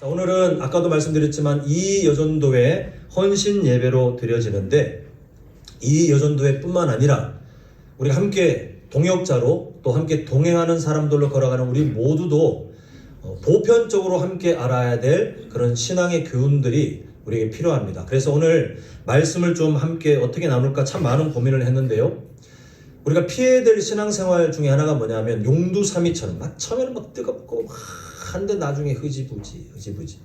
오늘은 아까도 말씀드렸지만 이 여전도회 헌신 예배로 드려지는데, 이 여전도회 뿐만 아니라 우리가 함께 동역자로 또 함께 동행하는 사람들로 걸어가는 우리 모두도 보편적으로 함께 알아야 될 그런 신앙의 교훈들이 우리에게 필요합니다. 그래서 오늘 말씀을 좀 함께 어떻게 나눌까 참 많은 고민을 했는데요. 우리가 피해야 될 신앙생활 중에 하나가 뭐냐면 용두사미처럼 막 처음에는 막 뜨겁고 한데 나중에 흐지부지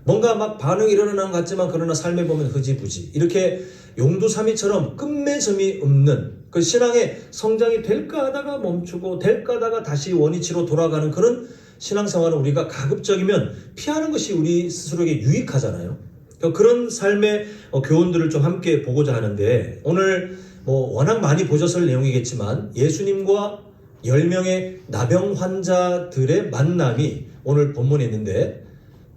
뭔가 막 반응이 일어나는 것 같지만 그러나 삶에 보면 흐지부지, 이렇게 용두사미처럼 끝맺음이 없는 그 신앙의 성장이 될까 하다가 멈추고 될까 하다가 다시 원위치로 돌아가는 그런 신앙생활을 우리가 가급적이면 피하는 것이 우리 스스로에게 유익하잖아요. 그런 삶의 교훈들을 좀 함께 보고자 하는데, 오늘 워낙 많이 보셨을 내용이겠지만 예수님과 10명의 나병 환자들의 만남이 오늘 본문에 있는데,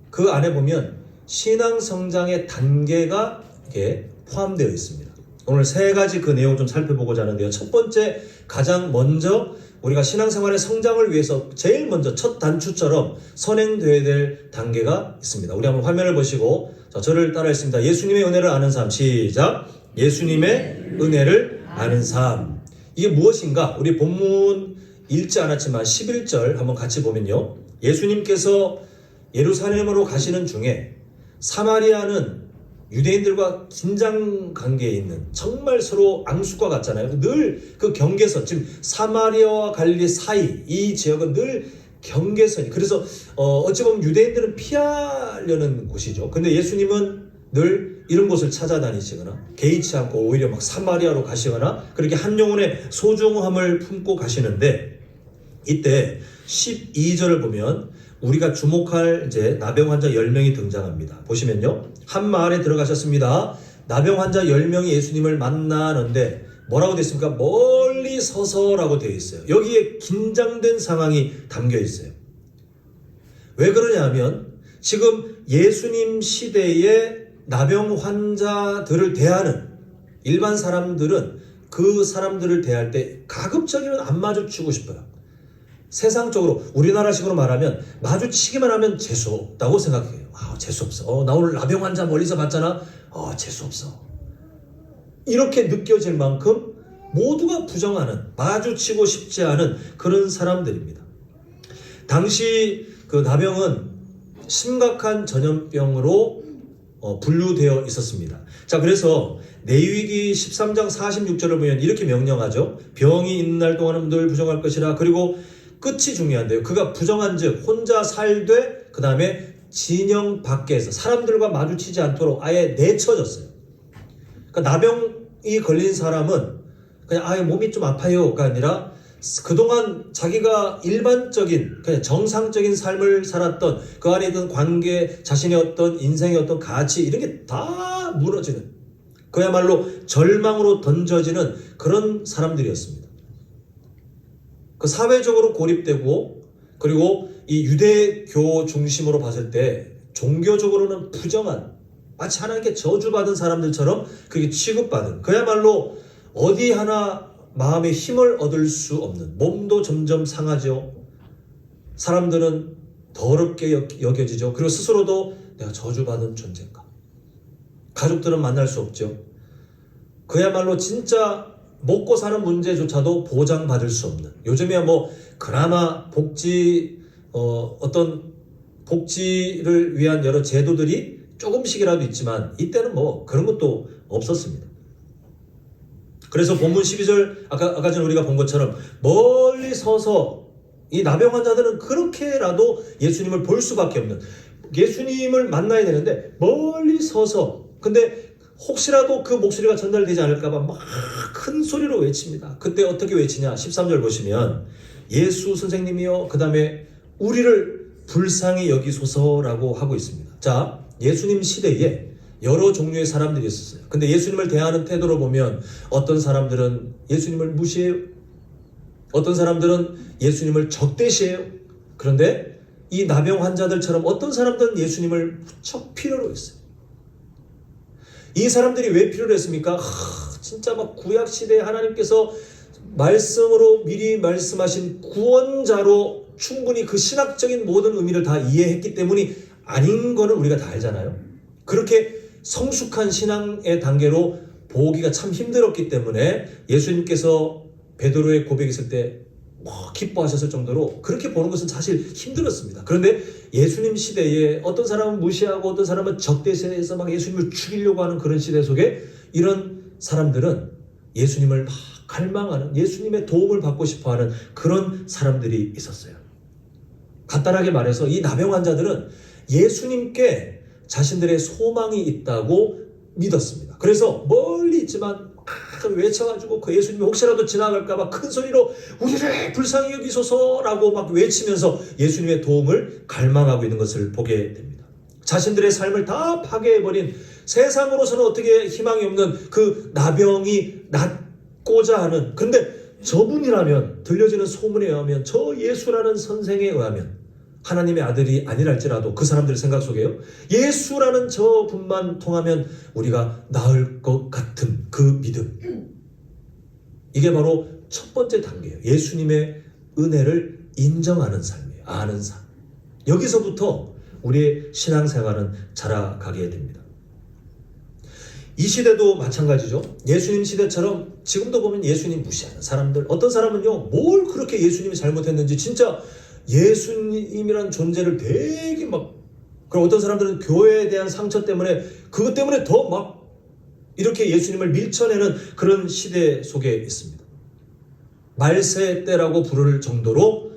그 안에 보면 신앙 성장의 단계가 이렇게 포함되어 있습니다. 오늘 세 가지 그 내용 좀 살펴보고자 하는데요. 첫 번째, 가장 먼저 우리가 신앙생활의 성장을 위해서 제일 먼저 첫 단추처럼 선행되어야 될 단계가 있습니다. 우리 한번 화면을 보시고 저를 따라 했습니다. 예수님의 은혜를 아는 삶. 시작. 예수님의 은혜를 아는 삶. 이게 무엇인가? 우리 본문 읽지 않았지만 11절 한번 같이 보면요. 예수님께서 예루살렘으로 가시는 중에 사마리아는 유대인들과 긴장 관계에 있는, 정말 서로 앙숙과 같잖아요. 늘 그 경계선, 지금 사마리아와 갈릴리 사이 이 지역은 늘 경계선이, 그래서 어찌 보면 유대인들은 피하려는 곳이죠. 근데 예수님은 늘 이런 곳을 찾아다니시거나 개의치 않고 오히려 막 사마리아로 가시거나 그렇게 한 영혼의 소중함을 품고 가시는데, 이때 12절을 보면 우리가 주목할 이제 나병 환자 10명이 등장합니다. 보시면요. 한 마을에 들어가셨습니다. 나병 환자 10명이 예수님을 만나는데 뭐라고 되어 있습니까? 멀리 서서라고 되어 있어요. 여기에 긴장된 상황이 담겨 있어요. 왜 그러냐면 지금 예수님 시대의 나병 환자들을 대하는 일반 사람들은 그 사람들을 대할 때 가급적이면 안 마주치고 싶어요. 세상적으로 우리나라식으로 말하면 마주치기만 하면 재수없다고 생각해요. 재수없어. 나 오늘 나병 환자 멀리서 봤잖아. 재수없어. 이렇게 느껴질 만큼 모두가 부정하는, 마주치고 싶지 않은 그런 사람들입니다. 당시 그 나병은 심각한 전염병으로 분류되어 있었습니다. 자, 그래서 레위기 13장 46절을 보면 이렇게 명령하죠. 병이 있는 날 동안은 늘 부정할 것이라. 그리고 끝이 중요한데요. 그가 부정한 즉 혼자 살되 그 다음에 진영 밖에서 사람들과 마주치지 않도록 아예 내쳐졌어요. 그러니까 나병이 걸린 사람은 그냥 몸이 좀 아파요가 아니라 그동안 자기가 일반적인 그냥 정상적인 삶을 살았던 그 안에 있던 관계, 자신의 어떤 인생의 어떤 가치, 이런 게 다 무너지는, 그야말로 절망으로 던져지는 그런 사람들이었습니다. 그 사회적으로 고립되고, 그리고 이 유대교 중심으로 봤을 때 종교적으로는 부정한, 마치 하나님께 저주받은 사람들처럼 그게 취급받은, 그야말로 어디 하나 마음의 힘을 얻을 수 없는, 몸도 점점 상하죠. 사람들은 더럽게 여겨지죠. 그리고 스스로도 내가 저주받은 존재인가. 가족들은 만날 수 없죠. 그야말로 진짜 먹고 사는 문제조차도 보장받을 수 없는, 요즘에야 그나마 어떤 복지를 위한 여러 제도들이 조금씩이라도 있지만 이때는 그런 것도 없었습니다. 그래서 본문 12절 아까 전에 우리가 본 것처럼 멀리 서서 이 나병 환자들은 그렇게라도 예수님을 볼 수밖에 없는, 예수님을 만나야 되는데 멀리 서서, 근데 혹시라도 그 목소리가 전달되지 않을까봐 막 큰 소리로 외칩니다. 그때 어떻게 외치냐? 13절 보시면 예수 선생님이요, 그 다음에 우리를 불쌍히 여기소서라고 하고 있습니다. 자, 예수님 시대에 여러 종류의 사람들이 있었어요. 근데 예수님을 대하는 태도로 보면 어떤 사람들은 예수님을 무시해요. 어떤 사람들은 예수님을 적대시해요. 그런데 이 나병 환자들처럼 어떤 사람들은 예수님을 무척 필요로 했어요. 이 사람들이 왜 필요로 했습니까? 진짜 구약시대에 하나님께서 말씀으로 미리 말씀하신 구원자로 충분히 그 신학적인 모든 의미를 다 이해했기 때문에 아닌 거는 우리가 다 알잖아요. 그렇게 성숙한 신앙의 단계로 보기가 참 힘들었기 때문에 예수님께서 베드로의 고백했을 때 기뻐하셨을 정도로 그렇게 보는 것은 사실 힘들었습니다. 그런데 예수님 시대에 어떤 사람은 무시하고 어떤 사람은 적대시대에서 막 예수님을 죽이려고 하는 그런 시대 속에 이런 사람들은 예수님을 막 갈망하는, 예수님의 도움을 받고 싶어하는 그런 사람들이 있었어요. 간단하게 말해서 이 나병 환자들은 예수님께 자신들의 소망이 있다고 믿었습니다. 그래서 멀리 있지만 외쳐가지고 그 예수님이 혹시라도 지나갈까봐 큰 소리로 우리를 불쌍히 여기소서라고 막 외치면서 예수님의 도움을 갈망하고 있는 것을 보게 됩니다. 자신들의 삶을 다 파괴해버린, 세상으로서는 어떻게 희망이 없는 그 나병이 낫고자 하는, 근데 저분이라면, 들려지는 소문에 의하면, 저 예수라는 선생에 의하면 하나님의 아들이 아니랄지라도 그 사람들의 생각 속에요, 예수라는 저 분만 통하면 우리가 나을 것 같은 그 믿음, 이게 바로 첫 번째 단계예요. 예수님의 은혜를 인정하는 삶이에요. 아는 삶. 여기서부터 우리의 신앙생활은 자라가게 됩니다. 이 시대도 마찬가지죠. 예수님 시대처럼 지금도 보면 예수님 무시하는 사람들, 어떤 사람은요 뭘 그렇게 예수님이 잘못했는지 진짜 예수님이란 존재를 되게 막, 그리고 어떤 사람들은 교회에 대한 상처 때문에 그것 때문에 더 막 이렇게 예수님을 밀쳐내는 그런 시대 속에 있습니다. 말세 때라고 부를 정도로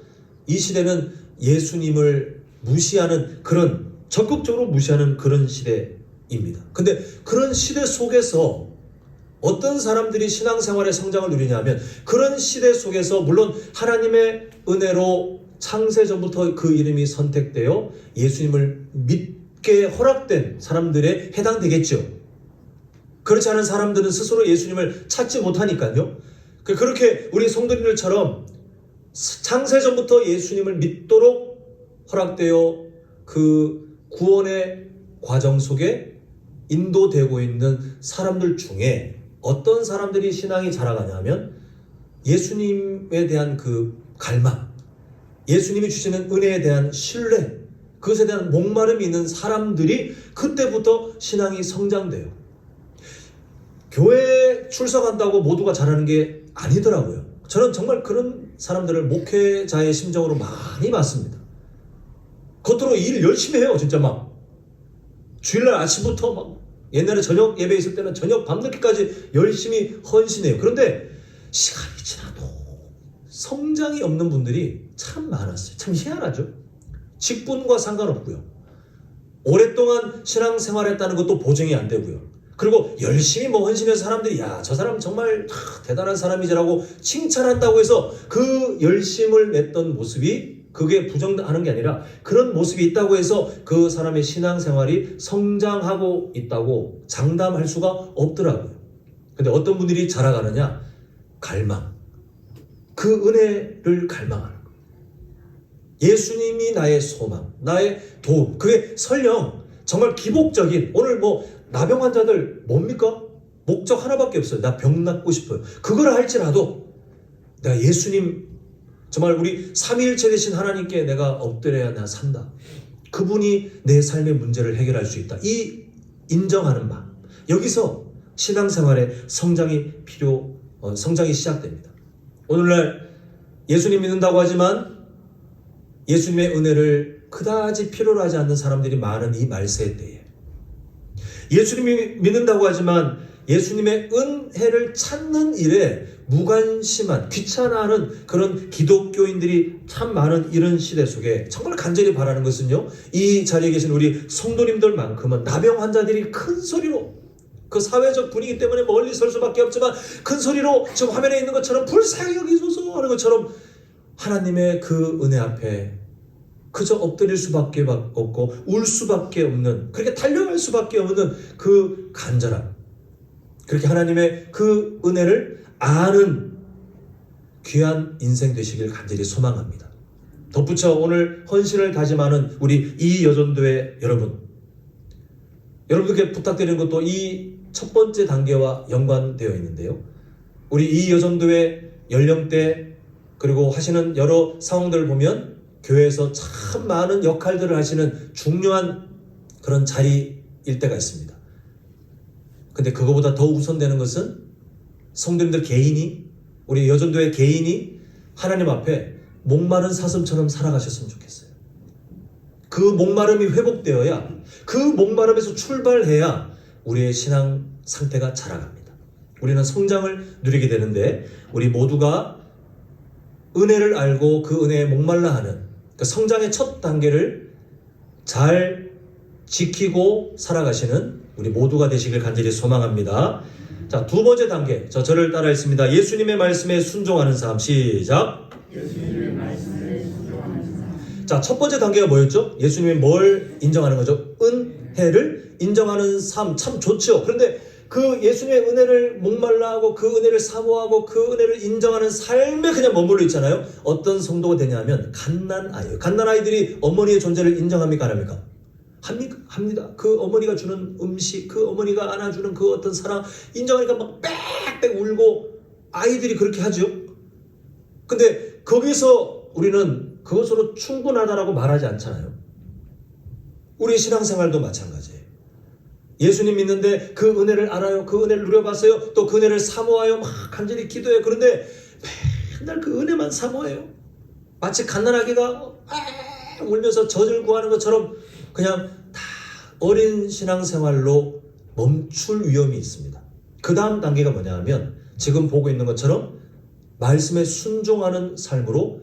이 시대는 예수님을 무시하는, 그런 적극적으로 무시하는 그런 시대입니다. 근데 그런 시대 속에서 어떤 사람들이 신앙생활의 성장을 누리냐면, 그런 시대 속에서 물론 하나님의 은혜로 창세전부터 그 이름이 선택되어 예수님을 믿게 허락된 사람들에 해당되겠죠. 그렇지 않은 사람들은 스스로 예수님을 찾지 못하니까요. 그렇게 우리 성도님들처럼 창세전부터 예수님을 믿도록 허락되어 그 구원의 과정 속에 인도되고 있는 사람들 중에 어떤 사람들이 신앙이 자라가냐면, 예수님에 대한 그 갈망, 예수님이 주시는 은혜에 대한 신뢰, 그것에 대한 목마름이 있는 사람들이 그때부터 신앙이 성장돼요. 교회에 출석한다고 모두가 잘하는 게 아니더라고요. 저는 정말 그런 사람들을 목회자의 심정으로 많이 봤습니다. 겉으로 일 열심히 해요. 진짜 막 주일날 아침부터 막, 옛날에 저녁 예배 있을 때는 저녁 밤늦게까지 열심히 헌신해요. 그런데 시간이 지나도 성장이 없는 분들이 참 많았어요. 참 희한하죠. 직분과 상관없고요. 오랫동안 신앙생활했다는 것도 보증이 안 되고요. 그리고 열심히 뭐 헌신해서 사람들이 야, 저 사람 정말 대단한 사람이지라고 칭찬한다고 해서 그 열심을 냈던 모습이 그게 부정하는 게 아니라, 그런 모습이 있다고 해서 그 사람의 신앙생활이 성장하고 있다고 장담할 수가 없더라고요. 근데 어떤 분들이 자라가느냐? 갈망. 그 은혜를 갈망하는 거. 예수님이 나의 소망, 나의 도움. 그게 설령 정말 기복적인, 오늘 뭐 나병 환자들 뭡니까? 목적 하나밖에 없어요. 나 병 낫고 싶어요. 그걸 할지라도 내가 예수님, 정말 우리 삼위일체 되신 하나님께 내가 엎드려야 나 산다. 그분이 내 삶의 문제를 해결할 수 있다. 이 인정하는 마음. 여기서 신앙생활의 성장이 성장이 시작됩니다. 오늘날 예수님 믿는다고 하지만 예수님의 은혜를 그다지 필요로 하지 않는 사람들이 많은 이 말세 때에, 예수님이 믿는다고 하지만 예수님의 은혜를 찾는 일에 무관심한, 귀찮아하는 그런 기독교인들이 참 많은 이런 시대 속에 정말 간절히 바라는 것은요, 이 자리에 계신 우리 성도님들만큼은 나병 환자들이 큰 소리로, 그 사회적 분위기 때문에 멀리 설 수밖에 없지만 큰 소리로 지금 화면에 있는 것처럼 불쌍히 여기소서 하는 것처럼 하나님의 그 은혜 앞에 그저 엎드릴 수밖에 없고 울 수밖에 없는, 그렇게 달려갈 수밖에 없는 그 간절함, 그렇게 하나님의 그 은혜를 아는 귀한 인생 되시길 간절히 소망합니다. 덧붙여 오늘 헌신을 다짐하는 우리 이 여전도의 여러분들께 부탁드리는 것도 이 첫 번째 단계와 연관되어 있는데요. 우리 이 여전도의 연령대 그리고 하시는 여러 상황들을 보면 교회에서 참 많은 역할들을 하시는 중요한 그런 자리일 때가 있습니다. 근데 그거보다 더 우선되는 것은 성도님들 개인이, 우리 여전도의 개인이 하나님 앞에 목마른 사슴처럼 살아가셨으면 좋겠어요. 그 목마름이 회복되어야, 그 목마름에서 출발해야 우리의 신앙 상태가 자라갑니다. 우리는 성장을 누리게 되는데, 우리 모두가 은혜를 알고 그 은혜에 목말라 하는 그 성장의 첫 단계를 잘 지키고 살아가시는 우리 모두가 되시길 간절히 소망합니다. 자, 두 번째 단계, 저를 따라 했습니다. 예수님의 말씀에 순종하는 삶. 시작. 예수님의 말씀에 순종하는 삶. 자, 첫 번째 단계가 뭐였죠? 예수님이 뭘 인정하는 거죠? 은혜를 인정하는 삶. 참 좋죠. 그런데 그 예수님의 은혜를 목말라하고 그 은혜를 사모하고 그 은혜를 인정하는 삶에 그냥 머물러 있잖아요. 어떤 성도가 되냐면 갓난아이예요. 갓난아이들이 어머니의 존재를 인정합니까? 안 합니까? 합니다. 그 어머니가 주는 음식, 그 어머니가 안아주는 그 어떤 사랑 인정하니까 막 빽빽 울고 아이들이 그렇게 하죠. 근데 거기서 우리는 그것으로 충분하다라고 말하지 않잖아요. 우리 신앙생활도 마찬가지예요. 예수님 믿는데 그 은혜를 알아요. 그 은혜를 누려봤어요. 또 그 은혜를 사모하여 막 간절히 기도해요. 그런데 맨날 그 은혜만 사모해요. 마치 갓난아기가 울면서 젖을 구하는 것처럼 그냥 다 어린 신앙생활로 멈출 위험이 있습니다. 그 다음 단계가 뭐냐 하면 지금 보고 있는 것처럼 말씀에 순종하는 삶으로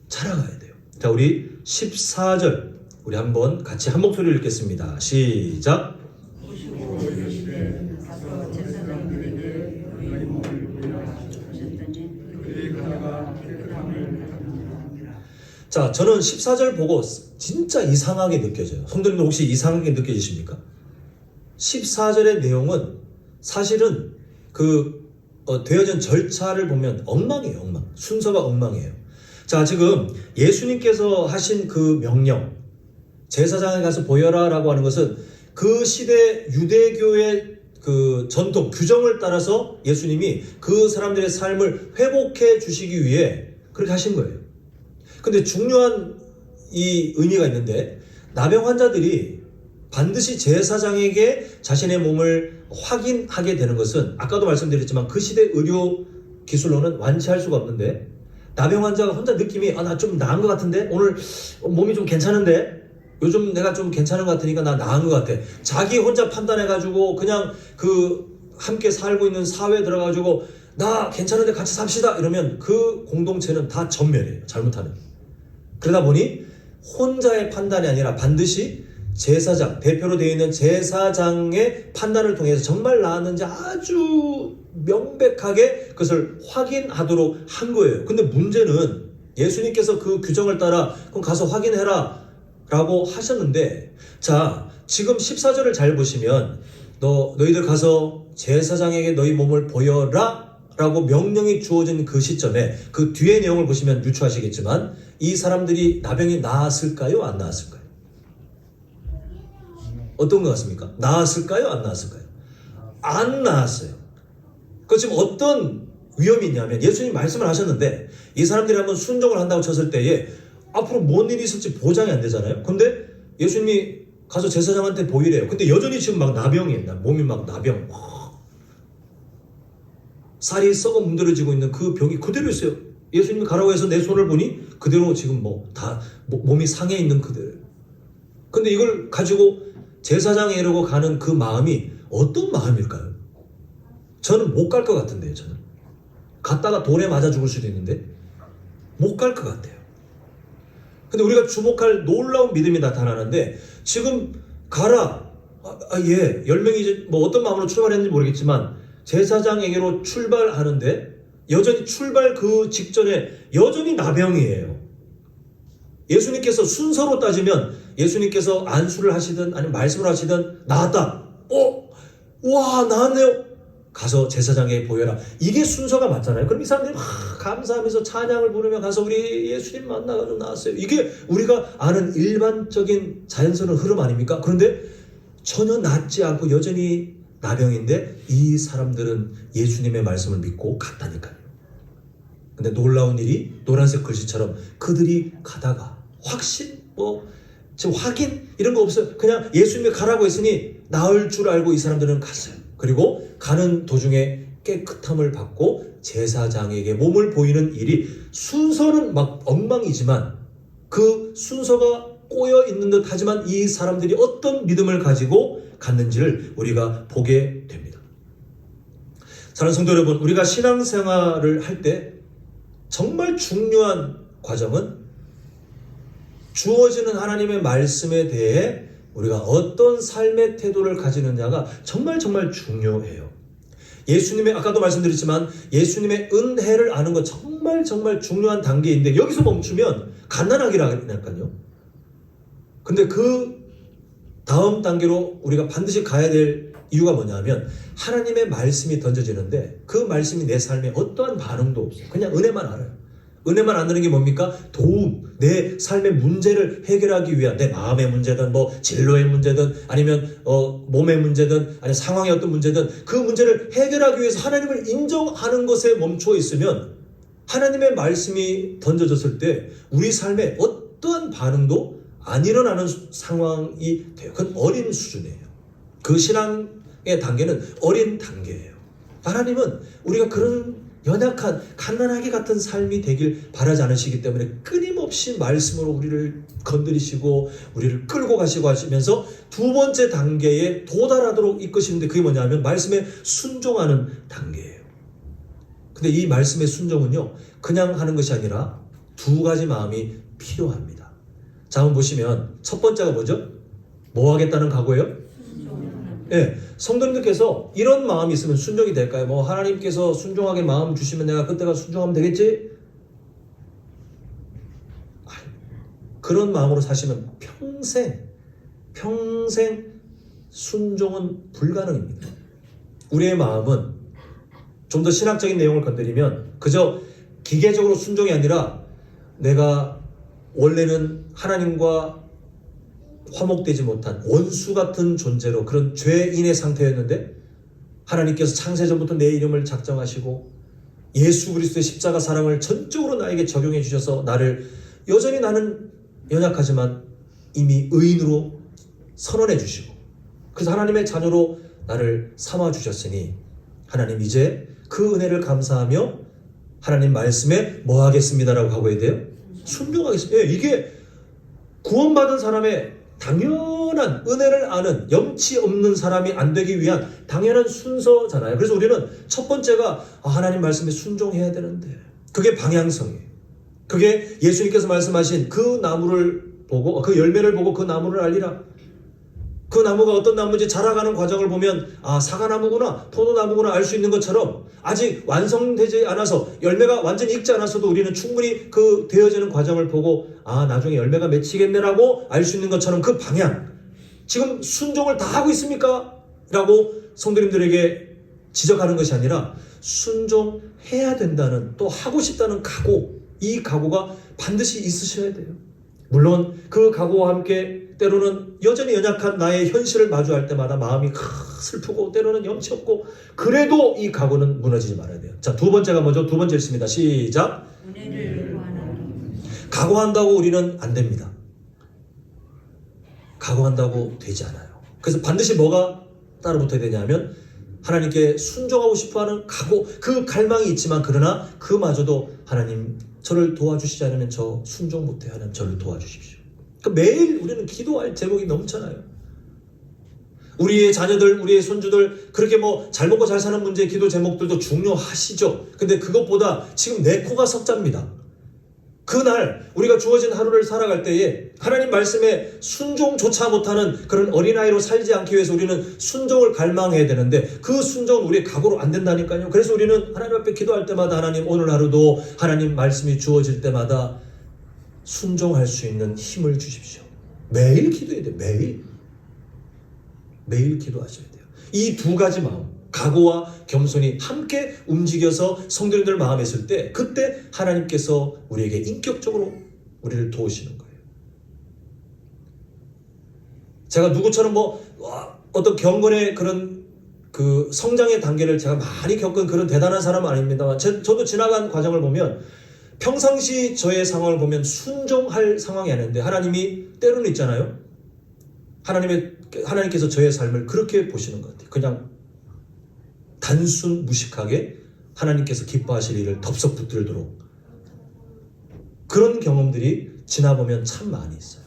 자라가야 돼요. 자, 우리 14절 우리 한번 같이 한 목소리를 읽겠습니다. 시작. 자, 저는 14절 보고 진짜 이상하게 느껴져요. 성도님들 혹시 이상하게 느껴지십니까? 14절의 내용은 사실은 되어진 절차를 보면 엉망이에요. 엉망. 순서가 엉망이에요. 자, 지금 예수님께서 하신 그 명령, 제사장에 가서 보여라 라고 하는 것은 그 시대 유대교의 그 전통, 규정을 따라서 예수님이 그 사람들의 삶을 회복해 주시기 위해 그렇게 하신 거예요. 근데 중요한 이 의미가 있는데, 나병 환자들이 반드시 제사장에게 자신의 몸을 확인하게 되는 것은 아까도 말씀드렸지만 그 시대 의료 기술로는 완치할 수가 없는데, 나병 환자가 혼자 느낌이 나 좀 나은 것 같은데, 오늘 몸이 좀 괜찮은데, 요즘 내가 좀 괜찮은 것 같으니까 나 나은 것 같아. 자기 혼자 판단해가지고 그냥 함께 살고 있는 사회에 들어가가지고 나 괜찮은데 같이 삽시다 이러면 그 공동체는 다 전멸해요. 잘못하면. 그러다 보니 혼자의 판단이 아니라 반드시 제사장, 대표로 되어 있는 제사장의 판단을 통해서 정말 나았는지 아주 명백하게 그것을 확인하도록 한 거예요. 근데 문제는 예수님께서 그 규정을 따라 그럼 가서 확인해라 라고 하셨는데, 자, 지금 14절을 잘 보시면 너희들 가서 제사장에게 너희 몸을 보여라 라고 명령이 주어진 그 시점에 그 뒤의 내용을 보시면 유추하시겠지만 이 사람들이 나병이 나았을까요? 안 나았을까요? 어떤 것 같습니까? 나았을까요? 안 나았을까요? 안 나았어요. 그 지금 어떤 위험이 있냐면 예수님 말씀을 하셨는데 이 사람들이 한번 순종을 한다고 쳤을 때에 앞으로 뭔 일이 있을지 보장이 안 되잖아요. 근데 예수님이 가서 제사장한테 보이래요. 근데 여전히 지금 막 나병이에요. 몸이 막 나병. 살이 썩어 문드러지고 있는 그 병이 그대로 있어요. 예수님이 가라고 해서 내 손을 보니 그대로 지금 다 몸이 상해 있는 그대로. 근데 이걸 가지고 제사장에 이르고 가는 그 마음이 어떤 마음일까요? 저는 못 갈 것 같은데요. 저는 갔다가 돌에 맞아 죽을 수도 있는데 못 갈 것 같아요. 근데 우리가 주목할 놀라운 믿음이 나타나는데 지금 가라. 예, 10명이 이제 어떤 마음으로 출발했는지 모르겠지만 제사장에게로 출발하는데 여전히 출발 그 직전에 여전히 나병이에요. 예수님께서 순서로 따지면 예수님께서 안수를 하시든 아니면 말씀을 하시든 나았다. 와 나았네요. 가서 제사장에게 보여라. 이게 순서가 맞잖아요. 그럼 이 사람들이 막 감사하면서 찬양을 부르며 가서 우리 예수님 만나가지고 나왔어요. 이게 우리가 아는 일반적인 자연스러운 흐름 아닙니까? 그런데 전혀 낫지 않고 여전히 나병인데 이 사람들은 예수님의 말씀을 믿고 갔다니까요. 근데 놀라운 일이 노란색 글씨처럼 그들이 가다가 확신 지금 확인 이런 거 없어요. 그냥 예수님이 가라고 했으니 나을 줄 알고 이 사람들은 갔어요. 그리고 가는 도중에 깨끗함을 받고 제사장에게 몸을 보이는 일이, 순서는 막 엉망이지만 그 순서가 꼬여 있는 듯 하지만 이 사람들이 어떤 믿음을 가지고 갔는지를 우리가 보게 됩니다. 사랑하는 성도 여러분, 우리가 신앙생활을 할 때 정말 중요한 과정은 주어지는 하나님의 말씀에 대해 우리가 어떤 삶의 태도를 가지느냐가 정말 중요해요. 예수님의, 아까도 말씀드렸지만 예수님의 은혜를 아는 건 정말 중요한 단계인데 여기서 멈추면 갓난아기라니까요. 근데 그 다음 단계로 우리가 반드시 가야 될 이유가 뭐냐면 하나님의 말씀이 던져지는데 그 말씀이 내 삶에 어떠한 반응도 없어요. 그냥 은혜만 알아요. 은혜만 안다는 게 뭡니까? 도움, 내 삶의 문제를 해결하기 위한, 내 마음의 문제든 뭐 진로의 문제든 아니면 몸의 문제든 아니면 상황의 어떤 문제든 그 문제를 해결하기 위해서 하나님을 인정하는 것에 멈춰 있으면 하나님의 말씀이 던져졌을 때 우리 삶에 어떠한 반응도 안 일어나는 상황이 돼요. 그건 어린 수준이에요. 그 신앙의 단계는 어린 단계예요. 하나님은 우리가 그런 연약한 갓난아기 같은 삶이 되길 바라지 않으시기 때문에 끊임없이 말씀으로 우리를 건드리시고 우리를 끌고 가시고 하시면서 두 번째 단계에 도달하도록 이끄시는데 그게 뭐냐면 말씀에 순종하는 단계예요. 근데 이 말씀의 순종은요, 그냥 하는 것이 아니라 두 가지 마음이 필요합니다. 자, 한번 보시면 첫 번째가 뭐죠? 뭐 하겠다는 각오예요? 예, 성도님들께서 이런 마음이 있으면 순종이 될까요? 뭐 하나님께서 순종하게 마음 주시면 내가 그때가 순종하면 되겠지? 그런 마음으로 사시면 평생 순종은 불가능입니다. 우리의 마음은 좀 더 신학적인 내용을 건드리면 그저 기계적으로 순종이 아니라 내가 원래는 하나님과 화목되지 못한 원수 같은 존재로 그런 죄인의 상태였는데 하나님께서 창세전부터 내 이름을 작정하시고 예수 그리스도의 십자가 사랑을 전적으로 나에게 적용해 주셔서 나를, 여전히 나는 연약하지만 이미 의인으로 선언해 주시고 그래서 하나님의 자녀로 나를 삼아 주셨으니 하나님 이제 그 은혜를 감사하며 하나님 말씀에 뭐 하겠습니다라고 하고 해야 돼요? 순종하겠습니다. 예, 이게 구원받은 사람의 당연한, 은혜를 아는 염치 없는 사람이 안 되기 위한 당연한 순서잖아요. 그래서 우리는 첫 번째가 하나님 말씀에 순종해야 되는데 그게 방향성이에요. 그게 예수님께서 말씀하신 그 나무를 보고, 그 열매를 보고 그 나무를 알리라. 그 나무가 어떤 나무인지 자라가는 과정을 보면 사과나무구나, 포도나무구나 알 수 있는 것처럼 아직 완성되지 않아서 열매가 완전히 익지 않았어도 우리는 충분히 그 되어지는 과정을 보고 나중에 열매가 맺히겠네라고 알 수 있는 것처럼 그 방향, 지금 순종을 다 하고 있습니까? 라고 성도님들에게 지적하는 것이 아니라 순종해야 된다는, 또 하고 싶다는 각오, 이 각오가 반드시 있으셔야 돼요. 물론 그 각오와 함께 때로는 여전히 연약한 나의 현실을 마주할 때마다 마음이 슬프고 때로는 염치 없고, 그래도 이 각오는 무너지지 말아야 돼요. 자, 두 번째가 뭐죠? 두 번째 있습니다. 시작. 각오한다고 우리는 안 됩니다. 각오한다고 되지 않아요. 그래서 반드시 뭐가 따라 붙어야 되냐면 하나님께 순종하고 싶어하는 각오, 그 갈망이 있지만 그러나 그마저도 하나님 저를 도와주시지 않으면 저 순종 못해야 하는 저를 도와주십시오. 매일 우리는 기도할 제목이 넘잖아요. 우리의 자녀들, 우리의 손주들 그렇게 뭐 잘 먹고 잘 사는 문제 기도 제목들도 중요하시죠. 근데 그것보다 지금 내 코가 석자입니다. 그날 우리가 주어진 하루를 살아갈 때에 하나님 말씀에 순종조차 못하는 그런 어린아이로 살지 않기 위해서 우리는 순종을 갈망해야 되는데 그 순종은 우리의 각오로 안 된다니까요. 그래서 우리는 하나님 앞에 기도할 때마다 하나님 오늘 하루도 하나님 말씀이 주어질 때마다 순종할 수 있는 힘을 주십시오. 매일 기도해야 돼요. 매일 기도하셔야 돼요. 이 두 가지 마음, 각오와 겸손이 함께 움직여서 성도님들 마음에 있을 때 그때 하나님께서 우리에게 인격적으로 우리를 도우시는 거예요. 제가 누구처럼 어떤 경건의 그런 그 성장의 단계를 제가 많이 겪은 그런 대단한 사람은 아닙니다만 저도 지나간 과정을 보면 평상시 저의 상황을 보면 순종할 상황이 아닌데 하나님이 때로는 있잖아요. 하나님께서 저의 삶을 그렇게 보시는 것 같아요. 그냥 단순 무식하게 하나님께서 기뻐하실 일을 덥석 붙들도록 그런 경험들이 지나보면 참 많이 있어요.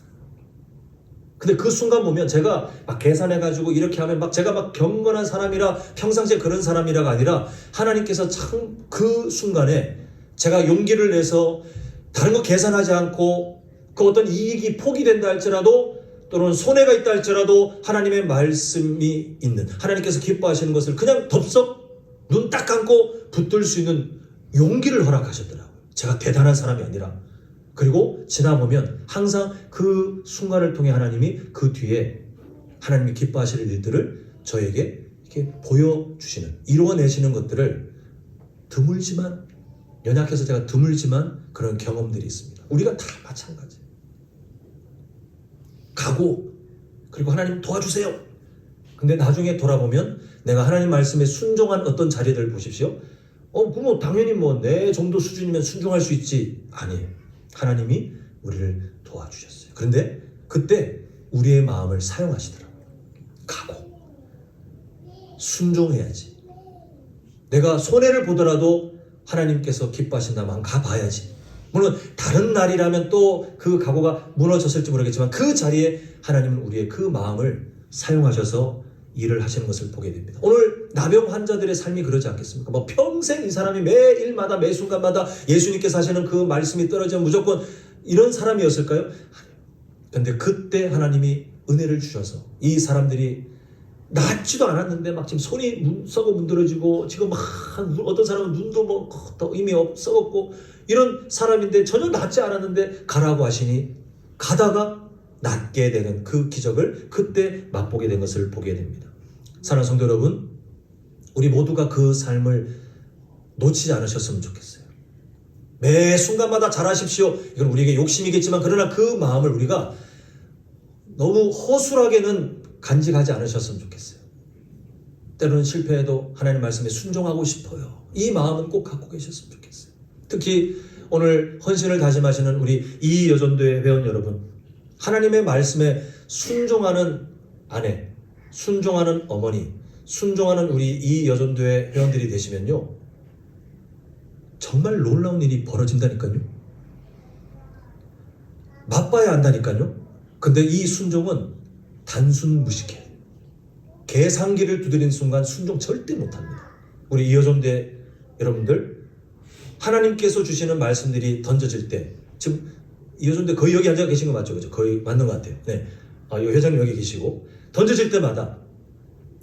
근데 그 순간 보면 제가 막 계산해가지고 이렇게 하면 막 제가 막 경건한 사람이라 평상시에 그런 사람이라가 아니라 하나님께서 참 그 순간에 제가 용기를 내서 다른 거 계산하지 않고 그 어떤 이익이 포기된다 할지라도 또는 손해가 있다 할지라도 하나님의 말씀이 있는 하나님께서 기뻐하시는 것을 그냥 덥석 눈 딱 감고 붙들 수 있는 용기를 허락하셨더라고요. 제가 대단한 사람이 아니라. 그리고 지나보면 항상 그 순간을 통해 하나님이 그 뒤에 하나님이 기뻐하실 일들을 저에게 이렇게 보여주시는 이루어내시는 것들을 드물지만 연약해서 제가 드물지만 그런 경험들이 있습니다. 우리가 다 마찬가지예요. 가고 그리고 하나님 도와주세요. 근데 나중에 돌아보면 내가 하나님 말씀에 순종한 어떤 자리들을 보십시오. 그럼 당연히 내 정도 수준이면 순종할 수 있지. 아니에요. 하나님이 우리를 도와주셨어요. 그런데 그때 우리의 마음을 사용하시더라고요. 가고 순종해야지. 내가 손해를 보더라도 하나님께서 기뻐하신다면 가봐야지. 물론 다른 날이라면 또 그 각오가 무너졌을지 모르겠지만 그 자리에 하나님은 우리의 그 마음을 사용하셔서 일을 하시는 것을 보게 됩니다. 오늘 나병 환자들의 삶이 그러지 않겠습니까? 평생 이 사람이 매일마다 매 순간마다 예수님께서 하시는 그 말씀이 떨어지면 무조건 이런 사람이었을까요? 그런데 그때 하나님이 은혜를 주셔서 이 사람들이 낫지도 않았는데 막 지금 손이 썩어 문드러지고 지금 막 어떤 사람은 눈도 이미 썩었고 이런 사람인데 전혀 낫지 않았는데 가라고 하시니 가다가 낫게 되는 그 기적을 그때 맛보게 된 것을 보게 됩니다. 사랑하는 성도 여러분, 우리 모두가 그 삶을 놓치지 않으셨으면 좋겠어요. 매 순간마다 잘하십시오. 이건 우리에게 욕심이겠지만 그러나 그 마음을 우리가 너무 허술하게는 간직하지 않으셨으면 좋겠어요. 때로는 실패해도 하나님 말씀에 순종하고 싶어요. 이 마음은 꼭 갖고 계셨으면 좋겠어요. 특히 오늘 헌신을 다짐하시는 우리 이 여전도의 회원 여러분, 하나님의 말씀에 순종하는 아내, 순종하는 어머니, 순종하는 우리 이 여전도의 회원들이 되시면요, 정말 놀라운 일이 벌어진다니까요. 맛봐야 한다니까요. 근데 이 순종은 단순 무식해. 계산기를 두드린 순간 순종 절대 못합니다. 우리 이 여전도의 여러분들, 하나님께서 주시는 말씀들이 던져질 때, 지금 이 여전도 거의 여기 앉아 계신 거 맞죠? 그죠? 거의 맞는 것 같아요. 네. 이 회장님 여기 계시고, 던져질 때마다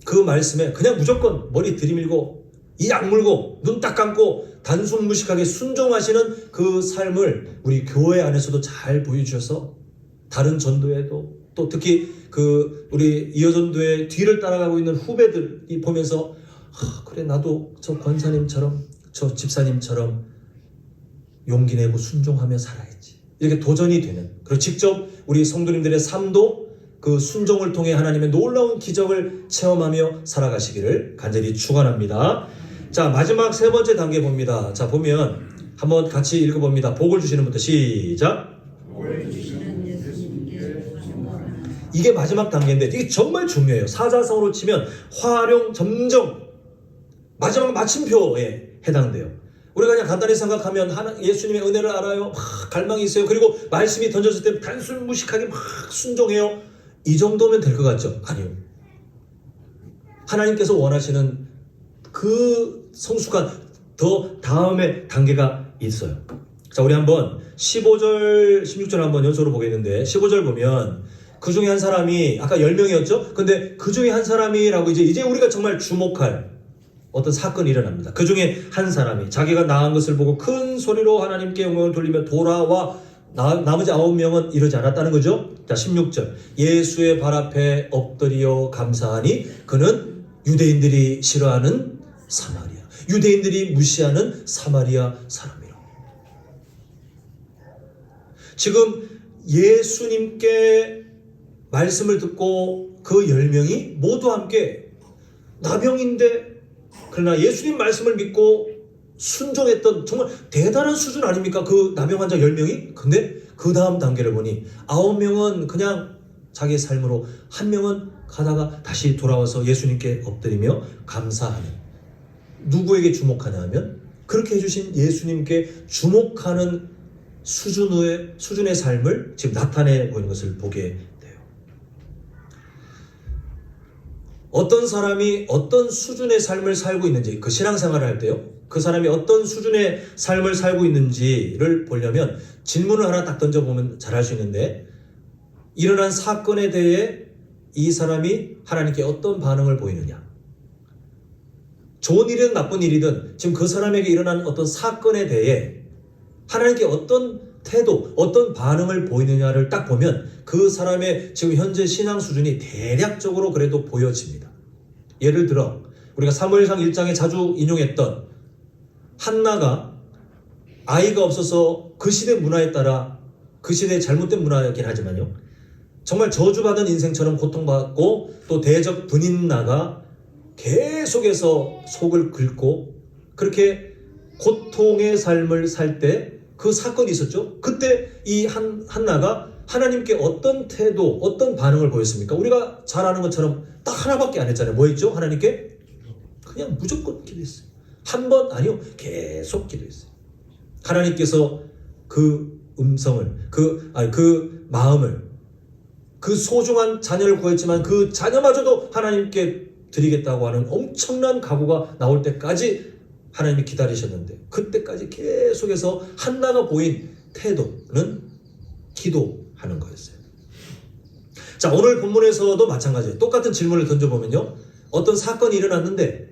그 말씀에 그냥 무조건 머리 들이밀고, 이 악물고, 눈 딱 감고, 단순 무식하게 순종하시는 그 삶을 우리 교회 안에서도 잘 보여주셔서, 다른 전도에도, 또 특히 우리 이 여전도의 뒤를 따라가고 있는 후배들이 보면서, 그래, 나도 저 권사님처럼, 저 집사님처럼 용기 내고 순종하며 살아야지. 이렇게 도전이 되는, 그리고 직접 우리 성도님들의 삶도 그 순종을 통해 하나님의 놀라운 기적을 체험하며 살아가시기를 간절히 축원합니다. 자, 마지막 세 번째 단계 봅니다. 자, 보면 한번 같이 읽어봅니다. 복을 주시는 분부터 시작. 이게 마지막 단계인데 이게 정말 중요해요. 사자성어로 치면 활용, 점정, 마지막 마침표에 해당돼요. 우리가 그냥 간단히 생각하면 예수님의 은혜를 알아요. 갈망이 있어요. 그리고 말씀이 던졌을 때 단순 무식하게 막 순종해요. 이 정도면 될 것 같죠? 아니요. 하나님께서 원하시는 그 성숙한 더 다음의 단계가 있어요. 자, 우리 한번 15절, 16절 한번 연속으로 보겠는데 15절 보면 그 중에 한 사람이 아까 10명이었죠? 근데 그 중에 한 사람이라고 이제 우리가 정말 주목할 어떤 사건이 일어납니다. 그 중에 한 사람이 자기가 나은 것을 보고 큰 소리로 하나님께 영광을 돌리며 돌아와 나머지 9명은 이러지 않았다는 거죠. 자, 16절. 예수의 발 앞에 엎드려 감사하니 그는 유대인들이 싫어하는 사마리아, 유대인들이 무시하는 사마리아 사람이라. 지금 예수님께 말씀을 듣고 그 10명이 모두 함께 나병인데 그러나 예수님 말씀을 믿고 순종했던 정말 대단한 수준 아닙니까? 그 나병 환자 10명이? 근데 그 다음 단계를 보니 9명은 그냥 자기의 삶으로, 1명은 가다가 다시 돌아와서 예수님께 엎드리며 감사하는, 누구에게 주목하냐 하면 그렇게 해주신 예수님께 주목하는 수준의 삶을 지금 나타내 보이는 것을 보게 돼요. 어떤 사람이 어떤 수준의 삶을 살고 있는지, 그 신앙생활을 할 때요, 그 사람이 어떤 수준의 삶을 살고 있는지를 보려면 질문을 하나 딱 던져보면 잘 알 수 있는데, 일어난 사건에 대해 이 사람이 하나님께 어떤 반응을 보이느냐, 좋은 일이든 나쁜 일이든 지금 그 사람에게 일어난 어떤 사건에 대해 하나님께 어떤 태도, 어떤 반응을 보이느냐를 딱 보면 그 사람의 지금 현재 신앙 수준이 대략적으로 그래도 보여집니다. 예를 들어 우리가 사무엘상 1장에 자주 인용했던 한나가 아이가 없어서 그 시대 문화에 따라, 그 시대의 잘못된 문화였긴 하지만요, 정말 저주받은 인생처럼 고통받고 또 대적 분인나가 계속해서 속을 긁고 그렇게 고통의 삶을 살 때 그 사건이 있었죠. 그때 이 한나가 하나님께 어떤 태도, 어떤 반응을 보였습니까? 우리가 잘 아는 것처럼 딱 하나밖에 안 했잖아요. 뭐 했죠? 하나님께 그냥 무조건 기도했어요. 한 번 아니요, 계속 기도했어요. 하나님께서 그 음성을, 그 마음을, 그 소중한 자녀를 구했지만 그 자녀마저도 하나님께 드리겠다고 하는 엄청난 각오가 나올 때까지 하나님이 기다리셨는데, 그때까지 계속해서 한나가 보인 태도는 기도하는 거였어요. 자, 오늘 본문에서도 마찬가지예요. 똑같은 질문을 던져보면요, 어떤 사건이 일어났는데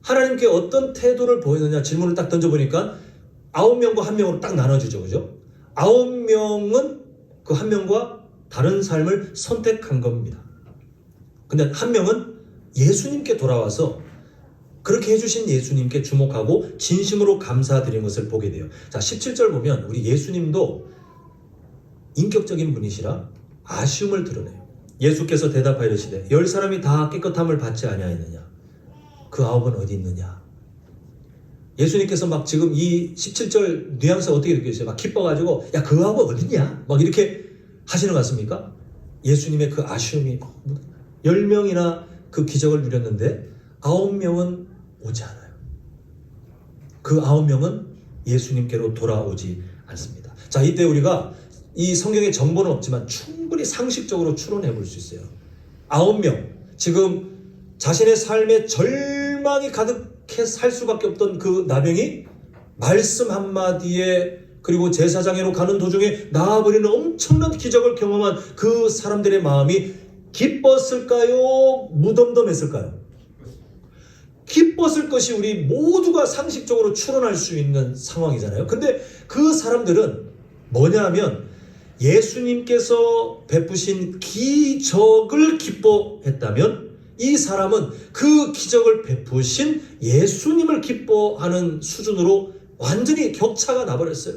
하나님께 어떤 태도를 보이느냐 질문을 딱 던져보니까 9명과 1명으로 딱 나눠지죠. 그죠? 9명은 그 1명과 다른 삶을 선택한 겁니다. 근데 1명은 예수님께 돌아와서 그렇게 해주신 예수님께 주목하고 진심으로 감사드린 것을 보게 돼요. 자, 17절 보면 우리 예수님도 인격적인 분이시라 아쉬움을 드러내요. 예수께서 대답하여 이르시되 10사람이 다 깨끗함을 받지 아니하였느냐? 그 9은 어디 있느냐? 예수님께서 막 지금 이 17절 뉘앙스가 어떻게 느껴지세요? 막 기뻐가지고 야, 그 9은 어디냐? 막 이렇게 하시는 것 같습니까? 예수님의 그 아쉬움이, 10명이나 그 기적을 누렸는데 9명은 오지 않아요. 그 9명은 예수님께로 돌아오지 않습니다. 자, 이때 우리가 이 성경에 정보는 없지만 충분히 상식적으로 추론해 볼 수 있어요. 9명, 지금 자신의 삶에 절망이 가득해 살 수밖에 없던 그 나병이 말씀 한마디에, 그리고 제사장으로 가는 도중에 나아버리는 엄청난 기적을 경험한 그 사람들의 마음이 기뻤을까요? 무덤덤했을까요? 기뻤을 것이 우리 모두가 상식적으로 추론할 수 있는 상황이잖아요. 근데 그 사람들은 뭐냐 하면 예수님께서 베푸신 기적을 기뻐했다면, 이 사람은 그 기적을 베푸신 예수님을 기뻐하는 수준으로 완전히 격차가 나버렸어요.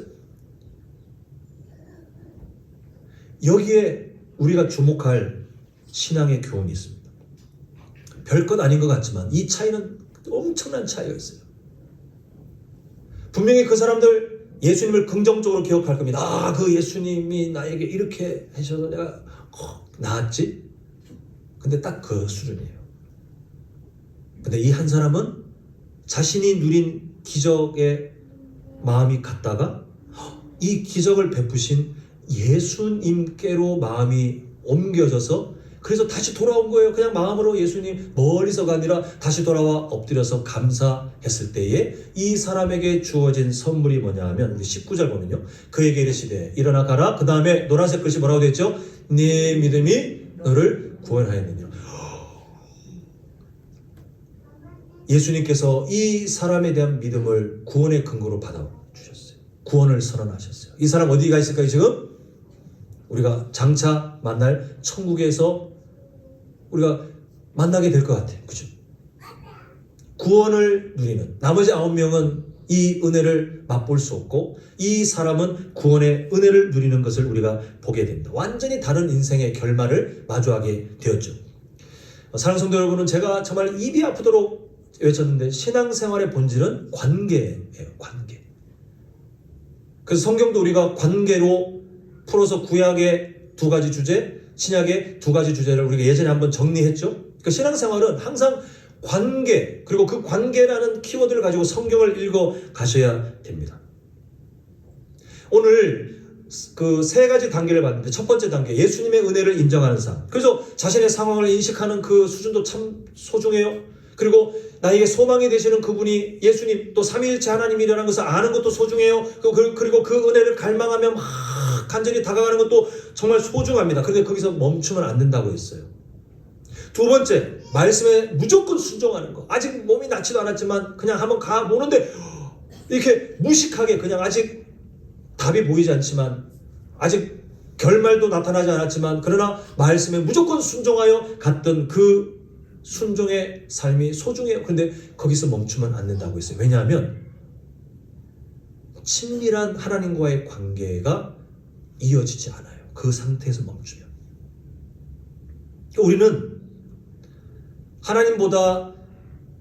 여기에 우리가 주목할 신앙의 교훈이 있습니다. 별것 아닌 것 같지만 이 차이는 엄청난 차이가 있어요. 분명히 그 사람들 예수님을 긍정적으로 기억할 겁니다. 아, 그 예수님이 나에게 이렇게 하셔서 내가 나았지? 근데 딱 그 수준이에요. 근데 이 한 사람은 자신이 누린 기적에 마음이 갔다가 이 기적을 베푸신 예수님께로 마음이 옮겨져서, 그래서 다시 돌아온 거예요. 그냥 마음으로 예수님 멀리서가 아니라 다시 돌아와 엎드려서 감사했을 때에 이 사람에게 주어진 선물이 뭐냐 하면 우리 19절 보면요, 그에게 이르시되 일어나 가라. 그 다음에 노란색 글씨 뭐라고 되어 있죠? 네 믿음이 너를 구원하였느냐. 예수님께서 이 사람에 대한 믿음을 구원의 근거로 받아주셨어요. 구원을 선언하셨어요. 이 사람 어디가 있을까요? 지금 우리가 장차 만날 천국에서 우리가 만나게 될 것 같아요. 그죠? 구원을 누리는, 나머지 9명은 이 은혜를 맛볼 수 없고 이 사람은 구원의 은혜를 누리는 것을 우리가 보게 됩니다. 완전히 다른 인생의 결말을 마주하게 되었죠. 사랑하는 성도 여러분은, 제가 정말 입이 아프도록 외쳤는데 신앙생활의 본질은 관계예요. 관계. 그래서 성경도 우리가 관계로 풀어서 구약의 두 가지 주제, 신약의 두 가지 주제를 우리가 예전에 한번 정리했죠. 그러니까 신앙생활은 항상 관계, 그리고 그 관계라는 키워드를 가지고 성경을 읽어 가셔야 됩니다. 오늘 그 세 가지 단계를 봤는데 첫 번째 단계, 예수님의 은혜를 인정하는 삶. 그래서 자신의 상황을 인식하는 그 수준도 참 소중해요. 그리고 나에게 소망이 되시는 그분이 예수님, 또 삼위일체 하나님이라는 것을 아는 것도 소중해요. 그리고 그 은혜를 갈망하며 막 간절히 다가가는 것도 정말 소중합니다. 그런데 거기서 멈추면 안 된다고 했어요. 두 번째, 말씀에 무조건 순종하는 거. 아직 몸이 낫지도 않았지만 그냥 한번 가보는데 이렇게 무식하게 그냥 아직 답이 보이지 않지만, 아직 결말도 나타나지 않았지만, 그러나 말씀에 무조건 순종하여 갔던 그 순종의 삶이 소중해요. 그런데 거기서 멈추면 안 된다고 했어요. 왜냐하면 친밀한 하나님과의 관계가 이어지지 않아요. 그 상태에서 멈추면. 우리는 하나님보다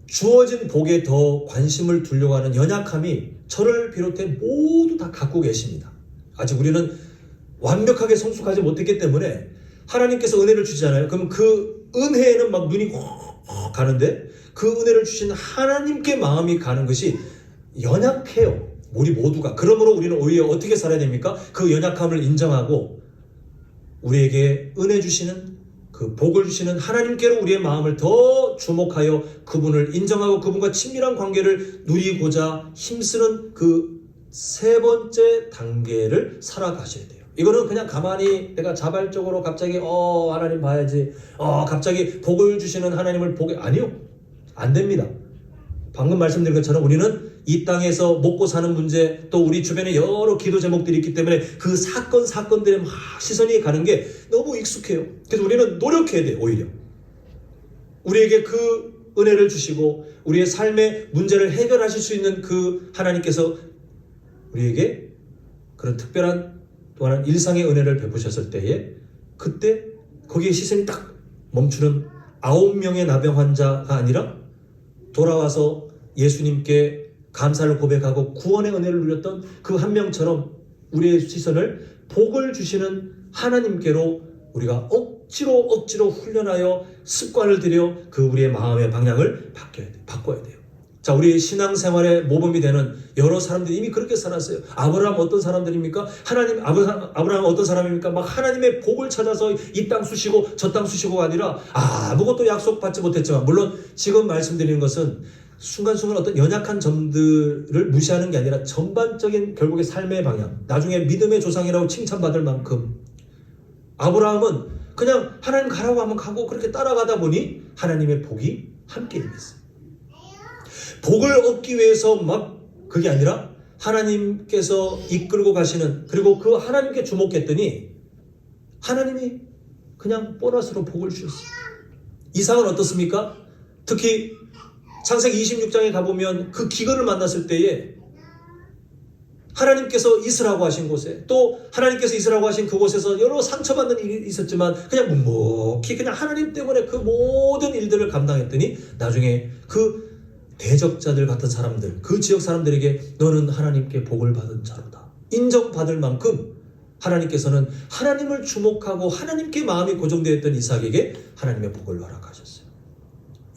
주어진 복에 더 관심을 두려고 하는 연약함이 저를 비롯해 모두 다 갖고 계십니다. 아직 우리는 완벽하게 성숙하지 못했기 때문에 하나님께서 은혜를 주시잖아요. 그럼 그 은혜에는 막 눈이 확 가는데 그 은혜를 주신 하나님께 마음이 가는 것이 연약해요. 우리 모두가. 그러므로 우리는 오히려 어떻게 살아야 됩니까? 그 연약함을 인정하고 우리에게 은혜 주시는, 그 복을 주시는 하나님께로 우리의 마음을 더 주목하여 그분을 인정하고 그분과 친밀한 관계를 누리고자 힘쓰는 그 세 번째 단계를 살아가셔야 돼요. 이거는 그냥 가만히 내가 자발적으로 갑자기 하나님 봐야지, 갑자기 복을 주시는 하나님을 보게, 아니요, 안 됩니다. 방금 말씀드린 것처럼 우리는 이 땅에서 먹고 사는 문제, 또 우리 주변에 여러 기도 제목들이 있기 때문에 그 사건들에 막 시선이 가는 게 너무 익숙해요. 그래서 우리는 노력해야 돼요. 오히려 우리에게 그 은혜를 주시고 우리의 삶의 문제를 해결하실 수 있는 그 하나님께서 우리에게 그런 특별한 또 하나 일상의 은혜를 베푸셨을 때에, 그때 거기에 시선이 딱 멈추는 9명의 나병 환자가 아니라 돌아와서 예수님께 감사를 고백하고 구원의 은혜를 누렸던 그 한 명처럼 우리의 시선을 복을 주시는 하나님께로 우리가 억지로 훈련하여 습관을 들여 그 우리의 마음의 방향을 바꿔야 돼요. 자, 우리 신앙생활의 모범이 되는 여러 사람들이 이미 그렇게 살았어요. 아브라함 어떤 사람들입니까? 아브라함 어떤 사람입니까? 막 하나님의 복을 찾아서 이 땅 쑤시고 저 땅 쑤시고가 아니라 아무것도 약속받지 못했지만, 물론 지금 말씀드리는 것은 순간순간 어떤 연약한 점들을 무시하는 게 아니라 전반적인 결국의 삶의 방향, 나중에 믿음의 조상이라고 칭찬받을 만큼 아브라함은 그냥 하나님 가라고 하면 가고 그렇게 따라가다 보니 하나님의 복이 함께 임했어요. 복을 얻기 위해서 막 그게 아니라 하나님께서 이끌고 가시는, 그리고 그 하나님께 주목했더니 하나님이 그냥 보너스로 복을 주셨어요. 이삭은 어떻습니까? 특히 창세기 26장에 가보면 그 기근을 만났을 때에 하나님께서 있으라고 하신 곳에, 또 하나님께서 있으라고 하신 그곳에서 여러 상처받는 일이 있었지만 그냥 묵묵히 그냥 하나님 때문에 그 모든 일들을 감당했더니 나중에 그 대적자들 같은 사람들, 그 지역 사람들에게 너는 하나님께 복을 받은 자로다 인정받을 만큼 하나님께서는 하나님을 주목하고 하나님께 마음이 고정되어 있던 이삭에게 하나님의 복을 허락하셨어요.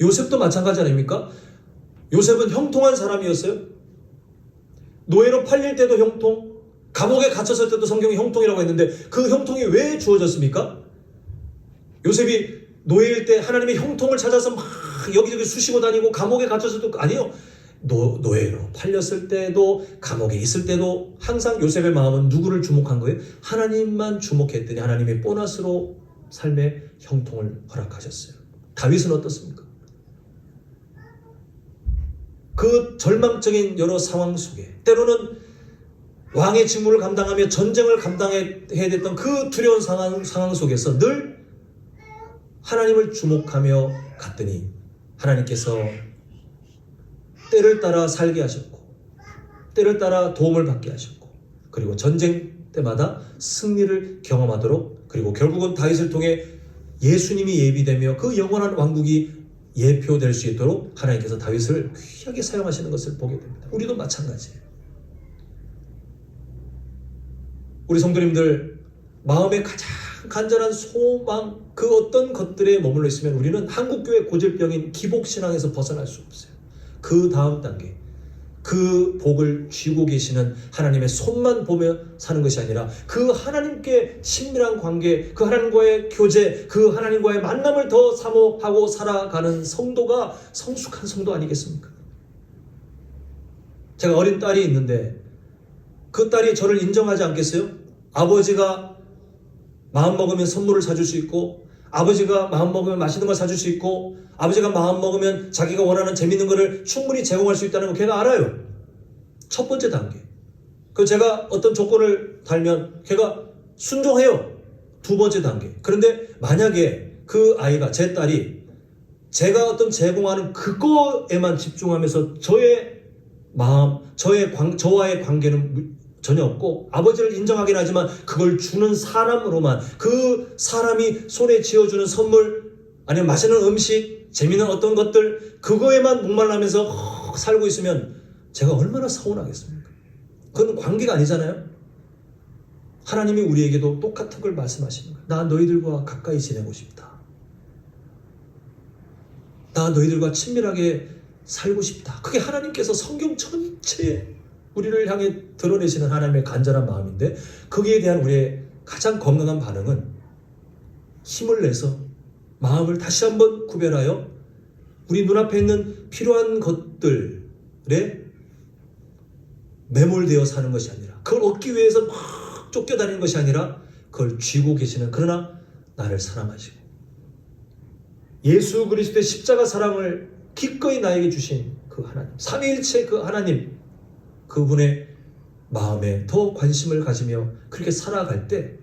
요셉도 마찬가지 아닙니까? 요셉은 형통한 사람이었어요. 노예로 팔릴 때도 형통, 감옥에 갇혔을 때도 성경이 형통이라고 했는데 그 형통이 왜 주어졌습니까? 요셉이 노예일 때 하나님의 형통을 찾아서 막 여기저기 쑤시고 다니고 감옥에 갇혔을 때도 아니요. 노예로 팔렸을 때도 감옥에 있을 때도 항상 요셉의 마음은 누구를 주목한 거예요? 하나님만 주목했더니 하나님의 보너스로 삶의 형통을 허락하셨어요. 다윗은 어떻습니까? 그 절망적인 여러 상황 속에 때로는 왕의 직무를 감당하며 전쟁을 감당해야 됐던 그 두려운 상황 속에서 늘 하나님을 주목하며 갔더니 하나님께서 때를 따라 살게 하셨고 때를 따라 도움을 받게 하셨고, 그리고 전쟁 때마다 승리를 경험하도록, 그리고 결국은 다윗을 통해 예수님이 예비되며 그 영원한 왕국이 예표될 수 있도록 하나님께서 다윗을 귀하게 사용하시는 것을 보게 됩니다. 우리도 마찬가지예요. 우리 성도님들 마음의 가장 간절한 소망 그 어떤 것들에 머물러 있으면 우리는 한국교회 고질병인 기복신앙에서 벗어날 수 없어요. 그 다음 단계 그 복을 쥐고 계시는 하나님의 손만 보며 사는 것이 아니라 그 하나님께 친밀한 관계, 그 하나님과의 교제, 그 하나님과의 만남을 더 사모하고 살아가는 성도가 성숙한 성도 아니겠습니까? 제가 어린 딸이 있는데 그 딸이 저를 인정하지 않겠어요? 아버지가 마음먹으면 선물을 사줄 수 있고, 아버지가 마음먹으면 맛있는 걸 사줄 수 있고, 아버지가 마음먹으면 자기가 원하는 재밌는 거를 충분히 제공할 수 있다는 거 걔가 알아요. 첫 번째 단계. 그 제가 어떤 조건을 달면 걔가 순종해요. 두 번째 단계. 그런데 만약에 그 아이가, 제 딸이 제가 어떤 제공하는 그거에만 집중하면서 저의 마음, 저와의 관계는 전혀 없고, 아버지를 인정하긴 하지만 그걸 주는 사람으로만, 그 사람이 손에 쥐어주는 선물, 아니면 맛있는 음식, 재미있는 어떤 것들, 그거에만 목말라면서 살고 있으면 제가 얼마나 서운하겠습니까? 그건 관계가 아니잖아요. 하나님이 우리에게도 똑같은 걸 말씀하시는 거예요. 나 너희들과 가까이 지내고 싶다. 나 너희들과 친밀하게 살고 싶다. 그게 하나님께서 성경 전체에 우리를 향해 드러내시는 하나님의 간절한 마음인데, 거기에 대한 우리의 가장 건강한 반응은 힘을 내서 마음을 다시 한번 구별하여 우리 눈앞에 있는 필요한 것들에 매몰되어 사는 것이 아니라, 그걸 얻기 위해서 막 쫓겨다니는 것이 아니라 그걸 쥐고 계시는, 그러나 나를 사랑하시고 예수 그리스도의 십자가 사랑을 기꺼이 나에게 주신 그 하나님, 삼위일체 그 하나님, 그분의 마음에 더 관심을 가지며 그렇게 살아갈 때,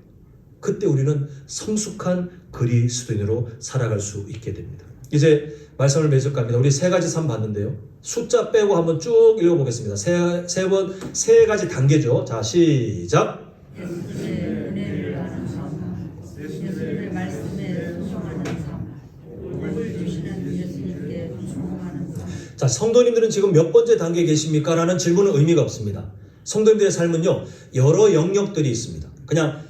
그때 우리는 성숙한 그리스도인으로 살아갈 수 있게 됩니다. 이제 말씀을 맺을까 합니다. 우리 세 가지 삶 봤는데요. 숫자 빼고 한번 쭉 읽어보겠습니다. 세 가지 단계죠. 자, 시작. 예수의 은혜를 아는 삶, 예수의 말씀에 순종하는 삶, 복을 주시는 예수님께 순종하는 삶. 자, 성도님들은 지금 몇 번째 단계에 계십니까? 라는 질문은 의미가 없습니다. 성도님들의 삶은요, 여러 영역들이 있습니다. 그냥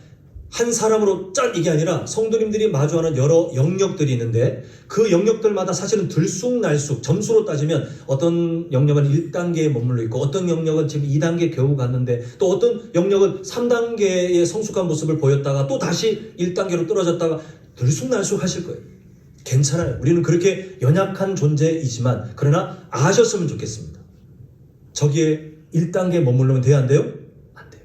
한 사람으로 짠 이게 아니라 성도님들이 마주하는 여러 영역들이 있는데, 그 영역들마다 사실은 들쑥날쑥 점수로 따지면 어떤 영역은 1단계에 머물러 있고, 어떤 영역은 지금 2단계 겨우 갔는데, 또 어떤 영역은 3단계의 성숙한 모습을 보였다가 또 다시 1단계로 떨어졌다가 들쑥날쑥 하실 거예요. 괜찮아요. 우리는 그렇게 연약한 존재이지만, 그러나 아셨으면 좋겠습니다. 저기에 1단계에 머무르면 돼요, 안 돼요? 안 돼요.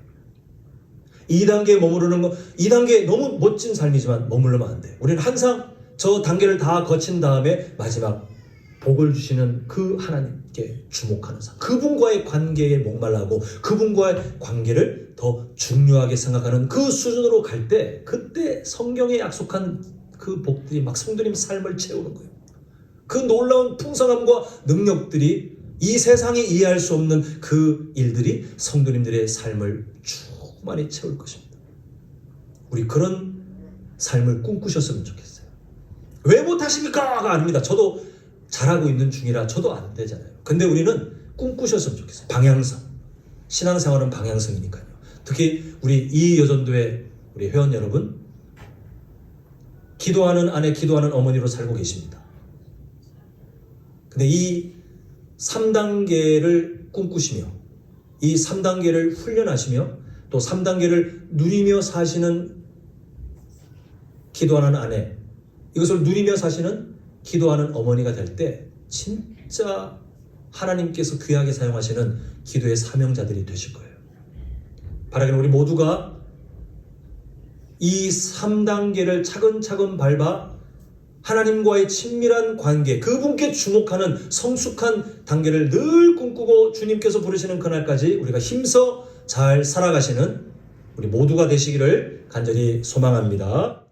2단계에 머무르는 거, 2단계 너무 멋진 삶이지만 머무르면 안 돼요. 우리는 항상 저 단계를 다 거친 다음에 마지막 복을 주시는 그 하나님께 주목하는 삶, 그분과의 관계에 목말라고 그분과의 관계를 더 중요하게 생각하는 그 수준으로 갈 때, 그때 성경에 약속한 그 복들이 막 성도님 삶을 채우는 거예요. 그 놀라운 풍성함과 능력들이, 이 세상이 이해할 수 없는 그 일들이 성도님들의 삶을 충만히 채울 것입니다. 우리 그런 삶을 꿈꾸셨으면 좋겠어요. 왜 못하십니까?가 아닙니다. 저도 잘하고 있는 중이라 저도 안 되잖아요. 근데 우리는 꿈꾸셨으면 좋겠어요. 방향성. 신앙생활은 방향성이니까요. 특히 우리 이 여전도의 우리 회원 여러분, 기도하는 아내, 기도하는 어머니로 살고 계십니다. 근데 이 3단계를 꿈꾸시며, 이 3단계를 훈련하시며, 또 3단계를 누리며 사시는 기도하는 아내, 이것을 누리며 사시는 기도하는 어머니가 될 때 진짜 하나님께서 귀하게 사용하시는 기도의 사명자들이 되실 거예요. 바라기는 우리 모두가 이 3단계를 차근차근 밟아 하나님과의 친밀한 관계, 그분께 주목하는 성숙한 단계를 늘 꿈꾸고 주님께서 부르시는 그날까지 우리가 힘써 잘 살아가시는 우리 모두가 되시기를 간절히 소망합니다.